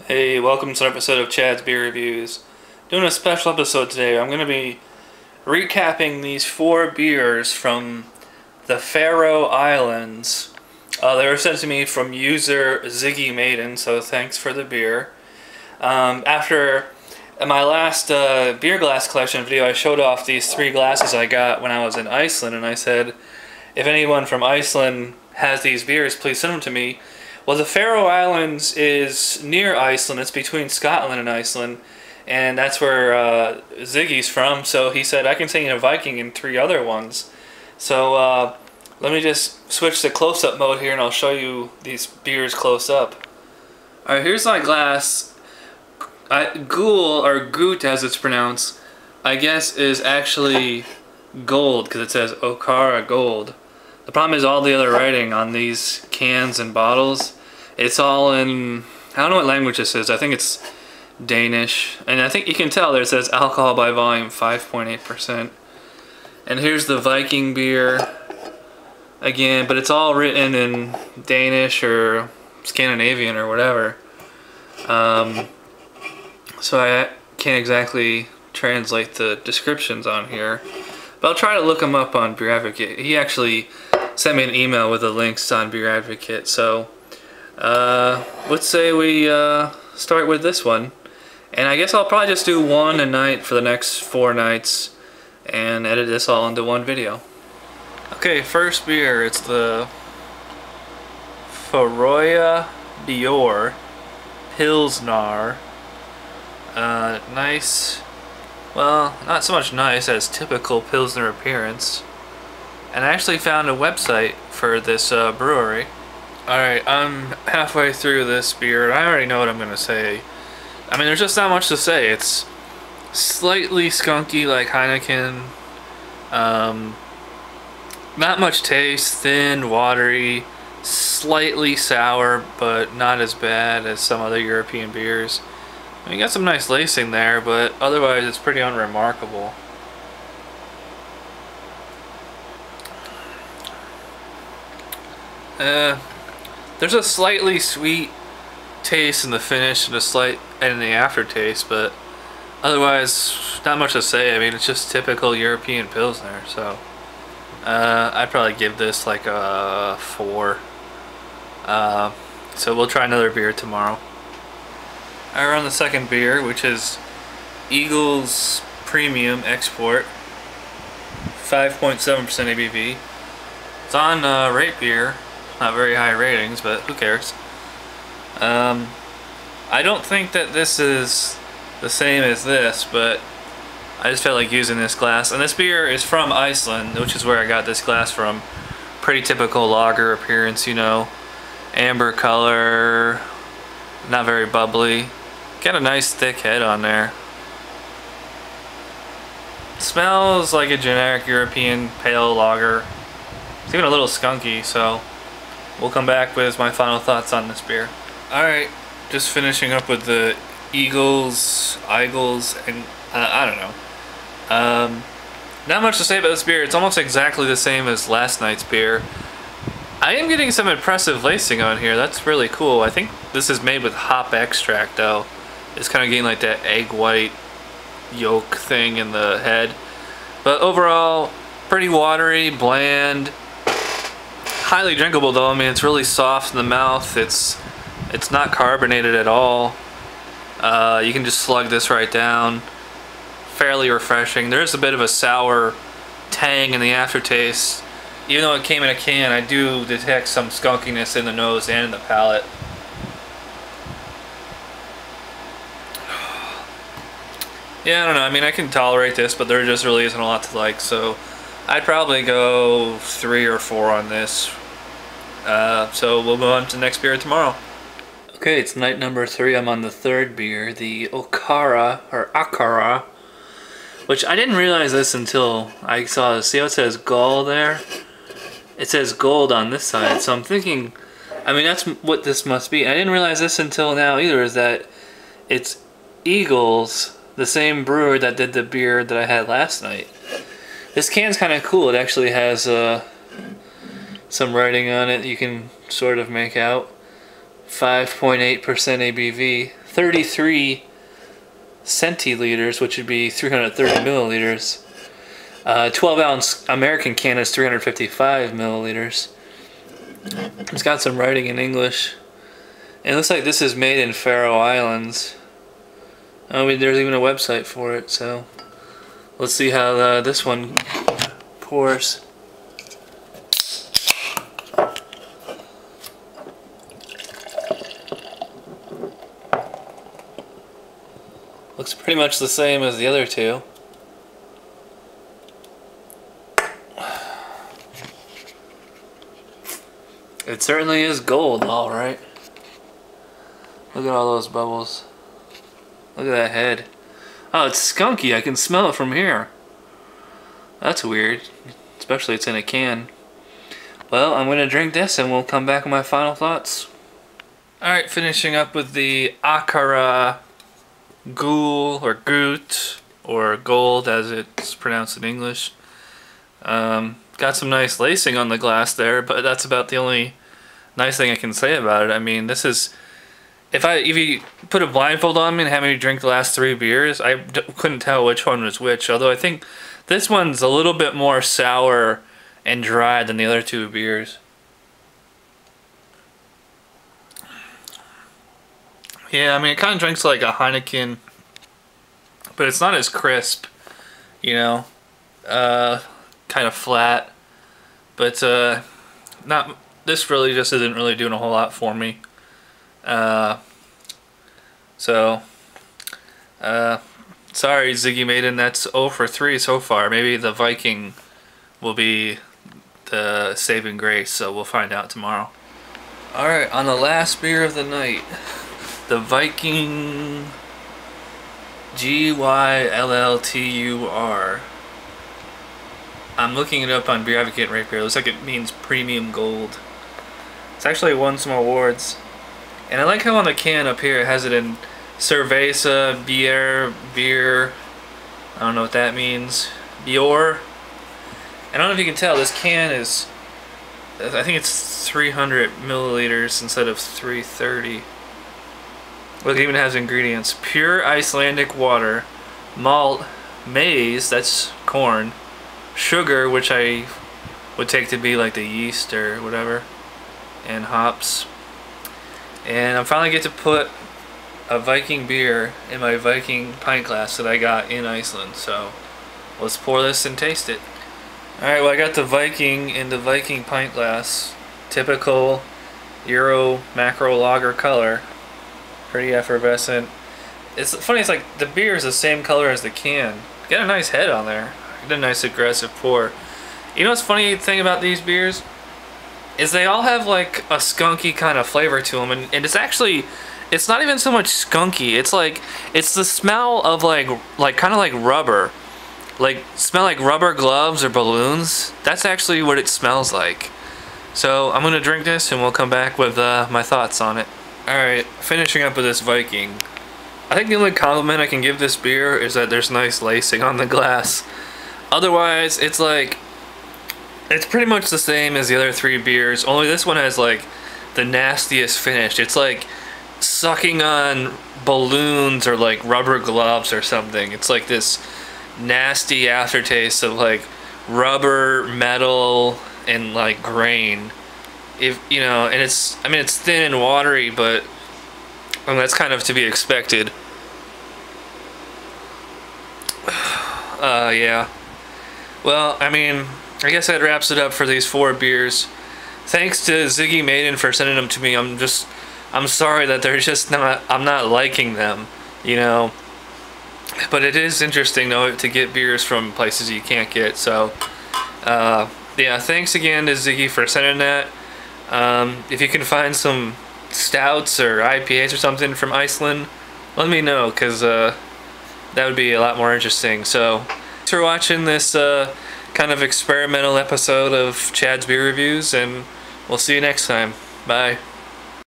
Hey, welcome to an episode of Chad's Beer Reviews. Doing a special episode today. I'm going to be recapping these 4 beers from the Faroe Islands. They were sent to me from user Ziggy Maiden, so thanks for the beer. After my last beer glass collection video, I showed off these 3 glasses I got when I was in Iceland, and I said, if anyone from Iceland has these beers, please send them to me. Well, the Faroe Islands is near Iceland. It's between Scotland and Iceland, and that's where Ziggy's from. So he said, I can send you a Viking and 3 other ones. So let me just switch to close-up mode here, and I'll show you these beers close up. Alright, here's my glass. Ghoul, or Goot as it's pronounced, I guess is actually gold, because it says Okara gold. The problem is all the other writing on these cans and bottles, it's all in, I don't know what language this is, I think it's Danish. And I think you can tell there it says alcohol by volume 5.8%. And here's the Viking beer again, but it's all written in Danish or Scandinavian or whatever. So I can't exactly translate the descriptions on here. But I'll try to look them up on Beer Advocate. He actually sent me an email with the links on Beer Advocate. So let's say we start with this one. And I guess I'll probably just do one a night for the next 4 nights and edit this all into one video. Okay, first beer, it's the Faroya Dior Pilsner. Nice, well, not so much nice as typical Pilsner appearance. And I actually found a website for this brewery. Alright, I'm halfway through this beer. I already know what I'm going to say. I mean, there's just not much to say. It's slightly skunky like Heineken. Not much taste, thin, watery, slightly sour, but not as bad as some other European beers. I mean, you got some nice lacing there, but otherwise it's pretty unremarkable. There's a slightly sweet taste in the finish and a slight in the aftertaste, but otherwise not much to say. I mean, it's just typical European Pilsner, so I'd probably give this like a 4. So we'll try another beer tomorrow. We're on the second beer, which is Eigels Premium Export, 5.7% ABV. It's on Rate Beer. Not very high ratings, but who cares? I don't think that this is the same as this, but I just felt like using this glass. And this beer is from Iceland, which is where I got this glass from. Pretty typical lager appearance, you know. Amber color, not very bubbly. Got a nice thick head on there. Smells like a generic European pale lager. It's even a little skunky, so we'll come back with my final thoughts on this beer. Alright, just finishing up with the Eigels, and I don't know. Not much to say about this beer. It's almost exactly the same as last night's beer. I am getting some impressive lacing on here. That's really cool. I think this is made with hop extract, though. It's kind of getting like that egg white yolk thing in the head. But overall, pretty watery, bland. Highly drinkable though. I mean, it's really soft in the mouth. It's not carbonated at all. You can just slug this right down. Fairly refreshing. There's a bit of a sour tang in the aftertaste. Even though it came in a can, I do detect some skunkiness in the nose and in the palate. Yeah, I don't know. I mean, I can tolerate this, but there just really isn't a lot to like, so I'd probably go 3 or 4 on this. So we'll move on to the next beer tomorrow. Okay, it's night number 3. I'm on the 3rd beer, the Okara, or Okara, which I didn't realize this until I saw this. See how it says gold there? It says gold on this side, so I'm thinking, I mean, that's what this must be. I didn't realize this until now either, is that it's Eigels, the same brewer that did the beer that I had last night. This can's kind of cool. It actually has some writing on it you can sort of make out. 5.8% ABV, 33 centiliters, which would be 330 milliliters. 12-ounce American can is 355 milliliters. It's got some writing in English. And it looks like this is made in Faroe Islands. I mean, there's even a website for it, so let's see how this one pours. Looks pretty much the same as the other two. It certainly is gold, alright. Look at all those bubbles. Look at that head. Oh, it's skunky. I can smell it from here. That's weird. Especially it's in a can. Well, I'm going to drink this and we'll come back with my final thoughts. Alright, finishing up with the Okara Ghoul, or Goot, or Gold as it's pronounced in English. Got some nice lacing on the glass there, but that's about the only nice thing I can say about it. I mean, this is... If you put a blindfold on me and have me drink the last 3 beers, I couldn't tell which one was which. Although I think this one's a little bit more sour and dry than the other 2 beers. Yeah, I mean, it kind of drinks like a Heineken, but it's not as crisp, you know, kind of flat. But this really just isn't really doing a whole lot for me. Sorry, Ziggy Maiden, that's 0 for 3 so far. Maybe the Viking will be the saving grace, so we'll find out tomorrow. Alright, on the last beer of the night, the Viking Gylltur. I'm looking it up on Beer Advocate right here. It looks like it means premium gold. It's actually won some awards. And I like how on the can up here it has it in Cerveza, beer. I don't know what that means. Dior. And I don't know if you can tell, this can is, I think it's 300 milliliters instead of 330. Look, it even has ingredients. Pure Icelandic water, malt, maize, that's corn, sugar, which I would take to be like the yeast or whatever, and hops. And I finally get to put a Viking beer in my Viking pint glass that I got in Iceland. So let's pour this and taste it. Alright, well, I got the Viking in the Viking pint glass. Typical Euro macro lager color. Pretty effervescent. It's funny, it's like the beer is the same color as the can. Got a nice head on there. Got a nice aggressive pour. You know what's funny thing about these beers? Is they all have like a skunky kind of flavor to them, and it's actually, it's not even so much skunky. It's like, it's the smell of like kind of like rubber. Like, smell like rubber gloves or balloons. That's actually what it smells like. So I'm gonna drink this and we'll come back with my thoughts on it. Alright, finishing up with this Viking. I think the only compliment I can give this beer is that there's nice lacing on the glass. Otherwise, it's like, it's pretty much the same as the other 3 beers, only this one has like the nastiest finish. It's like sucking on balloons or like rubber gloves or something. It's like this nasty aftertaste of like rubber, metal, and like grain. If you know, and it's, I mean, it's thin and watery, but I mean, that's kind of to be expected. Yeah. Well, I mean, I guess that wraps it up for these 4 beers. Thanks to Ziggy Maiden for sending them to me. I'm sorry that they're just not, I'm not liking them, you know. But it is interesting though to get beers from places you can't get. So, yeah, thanks again to Ziggy for sending that. If you can find some stouts or IPAs or something from Iceland, let me know, because that would be a lot more interesting. So, thanks for watching this kind of experimental episode of Chad's Beer Reviews, and we'll see you next time. Bye.